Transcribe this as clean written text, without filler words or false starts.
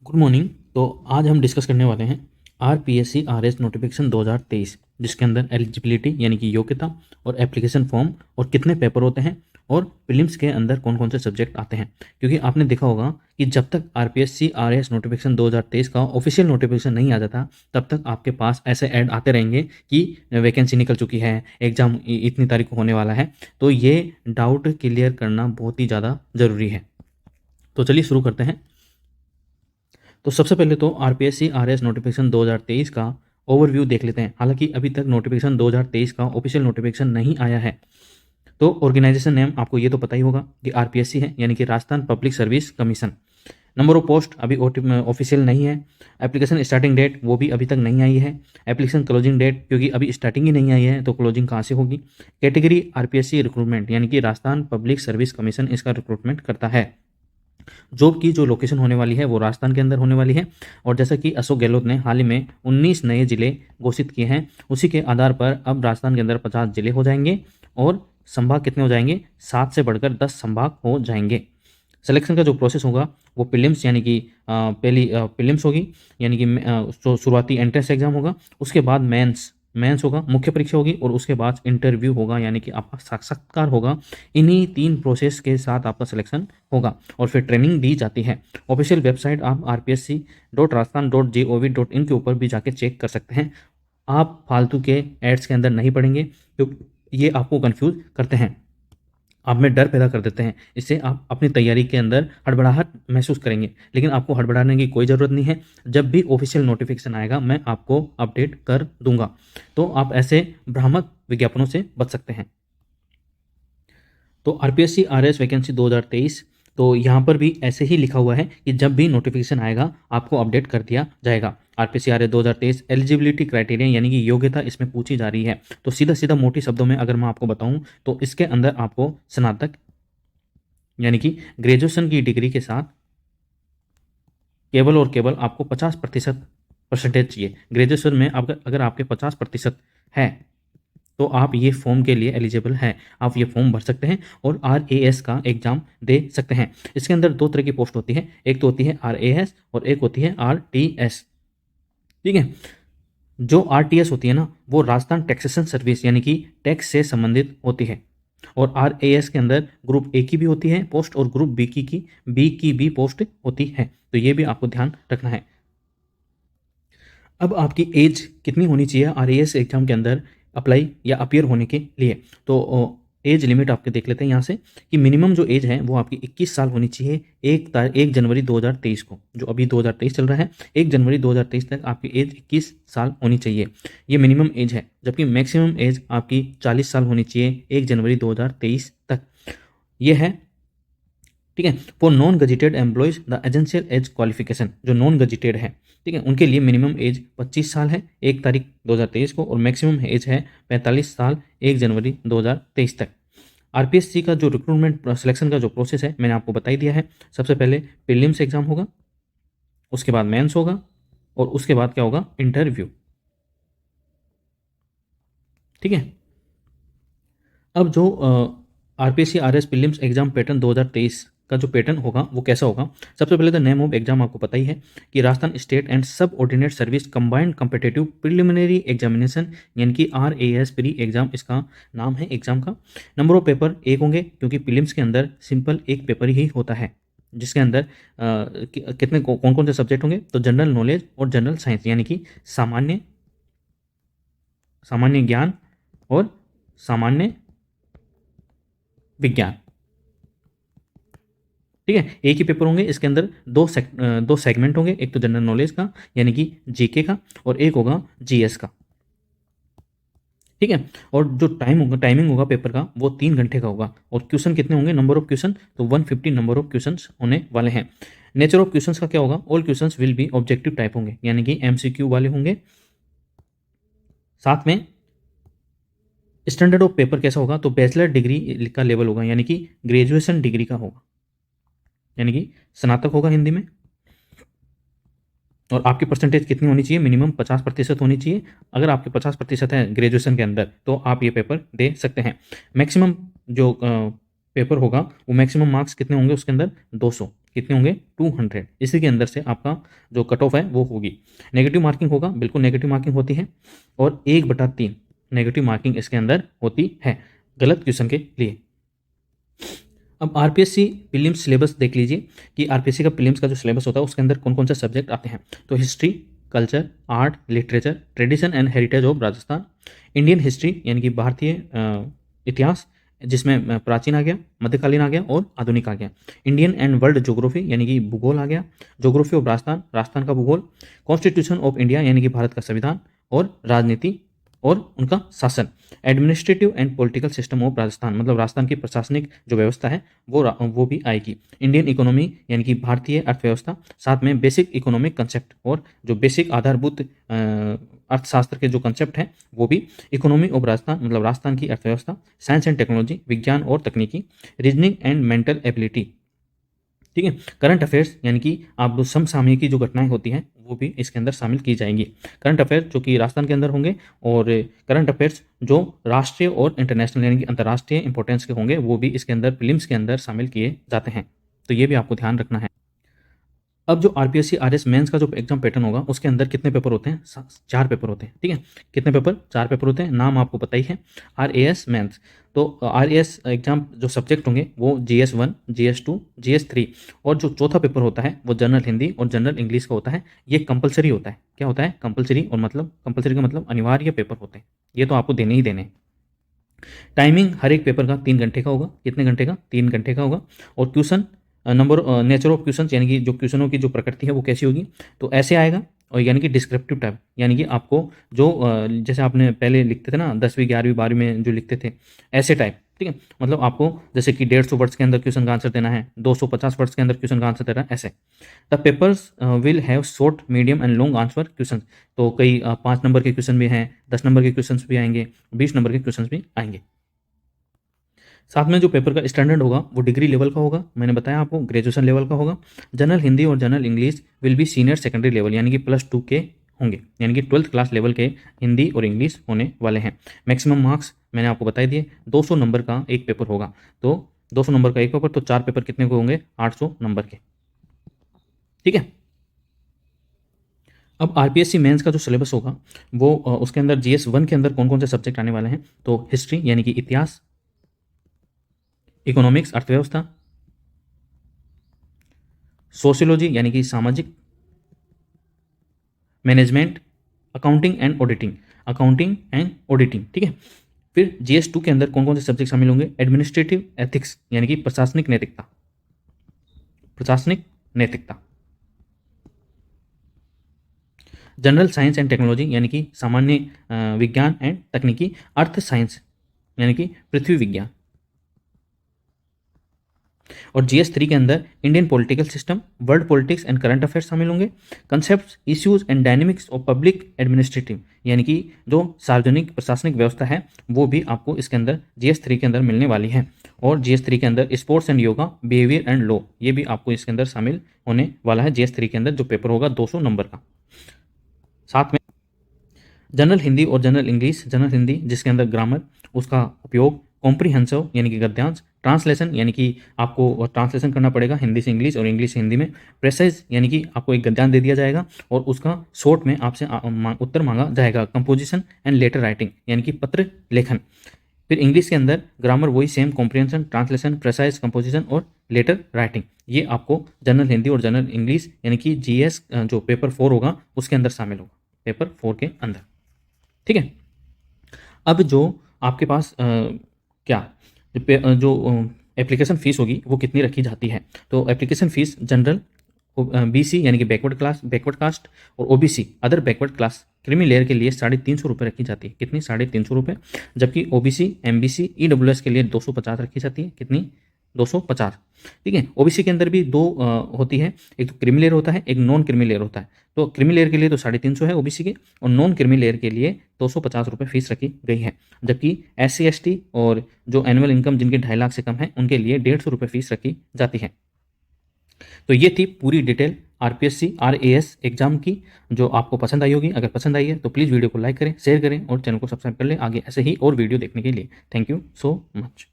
Good morning. तो आज हम डिस्कस करने वाले हैं आरपीएससी आरएस नोटिफिकेशन 2023, जिसके अंदर एलिजिबिलिटी यानी कि योग्यता और एप्लीकेशन फॉर्म और कितने पेपर होते हैं और प्रीलिम्स के अंदर कौन कौन से सब्जेक्ट आते हैं। क्योंकि आपने देखा होगा कि जब तक आरपीएससी आरएस नोटिफिकेशन 2023 का ऑफिशियल नोटिफिकेशन नहीं आ जाता, तब तक आपके पास ऐसे ऐड आते रहेंगे कि वैकेंसी निकल चुकी है, एग्जाम इतनी तारीख को होने वाला है। तो ये डाउट क्लियर करना बहुत ही ज़्यादा ज़रूरी है। तो चलिए शुरू करते हैं। तो सबसे पहले तो आरपीएससी आरएस नोटिफिकेशन 2023 का ओवरव्यू देख लेते हैं। हालांकि अभी तक नोटिफिकेशन 2023 का ऑफिशियल नोटिफिकेशन नहीं आया है। तो ऑर्गेनाइजेशन नेम आपको ये तो पता ही होगा कि आरपीएससी है, यानी कि Rajasthan public service commission. Number of post अभी ऑफिशियल नहीं है। एप्लीकेशन स्टार्टिंग डेट वो भी अभी तक नहीं आई है। एप्लीकेशन क्लोजिंग डेट, क्योंकि अभी स्टार्टिंग ही नहीं आई है तो क्लोजिंग कहाँ से होगी। कैटेगरी आरपीएससी रिक्रूटमेंट, यानी कि राजस्थान पब्लिक सर्विस कमीशन इसका रिक्रूटमेंट करता है। जॉब की जो लोकेशन होने वाली है वो राजस्थान के अंदर होने वाली है। और जैसा कि अशोक गहलोत ने हाल ही में 19 नए जिले घोषित किए हैं, उसी के आधार पर अब राजस्थान के अंदर 50 जिले हो जाएंगे और संभाग कितने हो जाएंगे, 7 से बढ़कर 10 संभाग हो जाएंगे। सिलेक्शन का जो प्रोसेस होगा वो प्रीलिम्स यानी कि पहली प्रीलिम्स होगी, यानी कि जो शुरुआती एंट्रेंस एग्जाम होगा। उसके बाद मेंस होगा, मुख्य परीक्षा होगी, और उसके बाद इंटरव्यू होगा, यानी कि आपका साक्षात्कार होगा। इन्हीं 3 प्रोसेस के साथ आपका सिलेक्शन होगा और फिर ट्रेनिंग दी जाती है। ऑफिशियल वेबसाइट आप rpsc.rajasthan.gov.in के ऊपर भी जाके चेक कर सकते हैं। आप फालतू के एड्स के अंदर नहीं पड़ेंगे, क्योंकि ये आपको कंफ्यूज करते हैं, आप में डर पैदा कर देते हैं। इससे आप अपनी तैयारी के अंदर हड़बड़ाहट महसूस करेंगे, लेकिन आपको हड़बड़ाने की कोई ज़रूरत नहीं है। जब भी ऑफिशियल नोटिफिकेशन आएगा मैं आपको अपडेट कर दूंगा, तो आप ऐसे भ्रामक विज्ञापनों से बच सकते हैं। तो आरपीएससी आरएस वैकेंसी 2023, तो यहाँ पर भी ऐसे ही लिखा हुआ है कि जब भी नोटिफिकेशन आएगा आपको अपडेट कर दिया जाएगा। आरपीएससी आरएस 2023 एलिजिबिलिटी क्राइटेरिया, यानी कि योग्यता इसमें पूछी जा रही है। तो सीधा सीधा मोटी शब्दों में अगर मैं आपको बताऊं तो इसके अंदर आपको स्नातक यानी कि ग्रेजुएशन की डिग्री के साथ केवल और केवल आपको 50% परसेंटेज चाहिए। ग्रेजुएशन में अगर आपके 50% है तो आप ये फॉर्म के लिए एलिजिबल हैं। आप ये फॉर्म भर सकते हैं और आरएएस का एग्जाम दे सकते हैं। इसके अंदर 2 तरह की पोस्ट होती है, एक तो होती है आरएएस और एक होती है आरटीएस। ठीक है। जो आरटीएस होती है ना, वो राजस्थान टैक्सेशन सर्विस यानी कि टैक्स से संबंधित होती है। और आरएएस के अंदर ग्रुप ए की भी होती है पोस्ट और ग्रुप बी की भी पोस्ट होती है। तो ये भी आपको ध्यान रखना है। अब आपकी एज कितनी होनी चाहिए आरएएस एग्जाम के अंदर अप्लाई या अपीयर होने के लिए। तो एज लिमिट आपके देख लेते हैं यहाँ से कि मिनिमम जो एज है वो आपकी 21 साल होनी चाहिए। 1 जनवरी 2023 को, जो अभी 2023 चल रहा है, 1 जनवरी 2023 तक आपकी एज 21 साल होनी चाहिए। ये मिनिमम एज है। जबकि मैक्सिमम एज आपकी 40 साल होनी चाहिए 1 जनवरी 2023 तक। ये है। ठीक है। For non gazetted employees the essential as qualification, जो नॉन गजिटेड है, ठीक है, उनके लिए मिनिमम एज 25 साल है 1 तारीख 2023 को, और मैक्सिमम एज है 45 साल 1 जनवरी 2023 तक। आरपीएससी का जो रिक्रूटमेंट सिलेक्शन का जो प्रोसेस है मैंने आपको बता ही दिया है। सबसे पहले प्रीलिम्स एग्जाम होगा, उसके बाद मेंस होगा, और उसके बाद क्या होगा, इंटरव्यू। ठीक है। अब जो RPSC RS prelims exam pattern 2023 का जो पैटर्न होगा वो कैसा होगा। सबसे पहले तो नेम ऑफ एग्जाम आपको पता ही है कि राजस्थान स्टेट एंड सब ordinate service combined competitive preliminary examination, यानी कि आरएएस प्री एग्जाम इसका नाम है एग्जाम का। नंबर ऑफ पेपर 1 होंगे, क्योंकि प्रीलिम्स के अंदर सिंपल 1 पेपर ही होता है, जिसके अंदर कितने कौन कौन से सब्जेक्ट होंगे, तो जनरल नॉलेज और जनरल साइंस, यानी कि सामान्य सामान्य ज्ञान और सामान्य विज्ञान। ठीक है। एक ही पेपर होंगे, इसके अंदर दो सेगमेंट होंगे, एक तो जनरल नॉलेज का यानी कि जीके का, और एक होगा जीएस का। ठीक है। और जो टाइमिंग होगा पेपर का वो 3 घंटे का होगा। और क्वेश्चन कितने होंगे, नंबर ऑफ क्वेश्चन, तो 150 नंबर ऑफ क्वेश्चन होने वाले हैं। नेचर ऑफ क्वेश्चन का क्या होगा, all question will be objective type होंगे, यानी कि एमसीक्यू वाले होंगे। साथ में स्टैंडर्ड ऑफ पेपर कैसा होगा, तो बैचलर डिग्री का लेवल होगा, यानी कि ग्रेजुएशन डिग्री का होगा, यानी कि स्नातक होगा हिंदी में। और आपकी परसेंटेज कितनी होनी चाहिए, मिनिमम 50% होनी चाहिए। अगर आपके 50% है ग्रेजुएशन के अंदर तो आप ये पेपर दे सकते हैं। मैक्सिमम जो पेपर होगा वो मैक्सिमम मार्क्स कितने होंगे उसके अंदर, 200, कितने होंगे 200। इसी के अंदर से आपका जो कट ऑफ है वो होगी। नेगेटिव मार्किंग होगा, बिल्कुल नेगेटिव मार्किंग होती है, और 1/3 नेगेटिव मार्किंग इसके अंदर होती है गलत क्वेश्चन के लिए। अब आरपीएससी प्रीलिम्स सिलेबस देख लीजिए कि आरपीएससी का प्रीलिम्स का जो सिलेबस होता है उसके अंदर कौन कौन से सब्जेक्ट आते हैं। तो history, culture, art, literature, tradition and heritage of Rajasthan, Indian history यानी कि भारतीय इतिहास जिसमें प्राचीन आ गया, मध्यकालीन आ गया और आधुनिक आ गया, इंडियन एंड वर्ल्ड ज्योग्राफी यानी कि भूगोल आ गया, ज्योग्राफी ऑफ राजस्थान, राजस्थान का भूगोल, कॉन्स्टिट्यूशन ऑफ इंडिया यानी कि भारत का संविधान, और राजनीति और उनका शासन, administrative and political system of Rajasthan मतलब राजस्थान की प्रशासनिक जो व्यवस्था है वो भी आएगी, इंडियन इकोनॉमी यानी कि भारतीय अर्थव्यवस्था, साथ में बेसिक इकोनॉमिक कंसेप्ट और जो बेसिक आधारभूत अर्थशास्त्र के जो कंसेप्ट हैं वो भी, इकोनॉमी ऑफ राजस्थान मतलब राजस्थान की अर्थव्यवस्था, साइंस एंड टेक्नोलॉजी विज्ञान और तकनीकी, रीजनिंग एंड मेंटल एबिलिटी, ठीक है, करंट अफेयर्स यानी कि आप समसामयिक की जो घटनाएं होती हैं वो भी इसके अंदर शामिल की जाएंगी। करंट अफेयर्स जो कि राजस्थान के अंदर होंगे और करंट अफेयर्स जो राष्ट्रीय और इंटरनेशनल यानी कि अंतर्राष्ट्रीय इंपॉर्टेंस के होंगे वो भी इसके अंदर प्रीलिम्स के अंदर शामिल किए जाते हैं। तो ये भी आपको ध्यान रखना है। अब जो आरपीएससी आरएस मेंस का जो एग्जाम पैटर्न होगा उसके अंदर कितने पेपर होते हैं, 4 पेपर होते हैं, ठीक है। कितने पेपर, 4 पेपर होते हैं, नाम आपको पता ही है आरएएस मेंस। तो आरएएस एग्जाम जो सब्जेक्ट होंगे वो GS1, GS2, GS3 और जो चौथा पेपर होता है वो जनरल हिंदी और जनरल इंग्लिश का होता है। ये कंपलसरी होता है। क्या होता है, कंपलसरी, और मतलब कंपलसरी का मतलब अनिवार्य पेपर होते हैं, ये तो आपको देने ही देने। टाइमिंग हर एक पेपर का 3 घंटे का होगा। कितने घंटे का, 3 घंटे का होगा। और question number, nature of question यानी कि जो क्वेश्चनों की जो प्रकृति है वो कैसी होगी, तो ऐसे आएगा, और यानी कि डिस्क्रिप्टिव टाइप, यानी कि आपको जो जैसे आपने पहले लिखते थे ना 10वीं 11वीं 12वीं में जो लिखते थे ऐसे टाइप, ठीक है। मतलब आपको जैसे कि 150 वर्ड्स के अंदर क्वेश्चन का आंसर देना है, 250 वर्ड्स के अंदर क्वेश्चन का आंसर देना है, ऐसे। The papers will have short, medium and long answer question. तो कई 5 नंबर के क्वेश्चन भी हैं, 10 नंबर के क्वेश्चन भी आएंगे, 20 नंबर के क्वेश्चन भी आएंगे। साथ में जो पेपर का स्टैंडर्ड होगा वो डिग्री लेवल का होगा, मैंने बताया आपको ग्रेजुएशन लेवल का होगा। जनरल हिंदी और general English will be senior secondary level यानी कि +2 के होंगे, यानी कि 12th क्लास लेवल के हिंदी और इंग्लिश होने वाले हैं। मैक्सिमम मार्क्स मैंने आपको बता दिए, 200 नंबर का एक पेपर होगा। तो 200 नंबर का एक पेपर, तो 4 पेपर कितने को होंगे, 800 नंबर के, ठीक है। अब आरपीएससी मेंस का जो सिलेबस होगा वो उसके अंदर GS1 के अंदर कौन कौन से सब्जेक्ट आने वाले हैं, तो हिस्ट्री यानी कि इतिहास, इकोनॉमिक्स अर्थव्यवस्था, सोशियोलॉजी यानी कि सामाजिक, मैनेजमेंट, अकाउंटिंग एंड ऑडिटिंग, ठीक है। फिर GS2 के अंदर कौन कौन से सब्जेक्ट शामिल होंगे, एडमिनिस्ट्रेटिव एथिक्स यानी कि प्रशासनिक नैतिकता, जनरल साइंस एंड टेक्नोलॉजी यानी कि सामान्य विज्ञान एंड तकनीकी, अर्थ साइंस यानी कि पृथ्वी विज्ञान, और GS3 के अंदर Indian political system, world politics and current affairs शामिल होंगे। Concepts, issues and dynamics of public administrative यानी कि जो सार्वजनिक प्रशासनिक व्यवस्था है वो भी आपको इसके अंदर GS3 के अंदर मिलने वाली है। और GS3 के अंदर sports and yoga, behaviour and law, ये भी आपको इसके अंदर शामिल होने वाला है। GS3 के अंदर जो पेपर होगा 200 नंबर का। साथ में जनरल हिंदी और जनरल इंग्लिश, जनरल हिंदी जिसके अंदर ग्रामर, उसका उपयोग, कॉम्प्रीहेंसिव यानी कि गद्यांश, ट्रांसलेशन यानी कि आपको ट्रांसलेशन करना पड़ेगा हिंदी से इंग्लिश और इंग्लिश से हिंदी में, प्रेसाइज यानी कि आपको एक गद्यांश दे दिया जाएगा और उसका शॉर्ट में आपसे उत्तर मांगा जाएगा, कंपोजिशन एंड लेटर राइटिंग यानी कि पत्र लेखन। फिर इंग्लिश के अंदर ग्रामर वही same, comprehension, translation, precise, composition और लेटर राइटिंग, ये आपको जनरल हिंदी और जनरल इंग्लिश यानी कि GS जो पेपर 4 होगा उसके अंदर शामिल होगा, पेपर 4 के अंदर, ठीक है। अब जो आपके पास जो एप्लीकेशन फ़ीस होगी वो कितनी रखी जाती है, तो एप्लीकेशन फ़ीस जनरल, BC यानी कि बैकवर्ड कास्ट और OBC other backward class creamy layer के लिए 350 रुपये रखी जाती है। कितनी, 350 रुपये। जबकि OBC, MBC, EWS के लिए 250 रखी जाती है। कितनी, 250, ठीक है। OBC के अंदर भी 2 होती है, एक तो क्रीमी लेयर होता है, एक नॉन क्रीमी लेयर होता है। तो क्रीमी लेयर के लिए तो 350 है OBC के, और नॉन क्रीमी लेयर के लिए 250 रुपये फीस रखी गई है। जबकि SC ST और जो एनुअल इनकम जिनके 2.5 लाख से कम है उनके लिए 150 रुपये फीस रखी जाती है। तो ये थी पूरी डिटेल आरपीएससी RAS एग्जाम की, जो आपको पसंद आई होगी। अगर पसंद आई है तो प्लीज़ वीडियो को लाइक करें, शेयर करें और चैनल को सब्सक्राइब कर लें आगे ऐसे ही और वीडियो देखने के लिए। Thank you so much.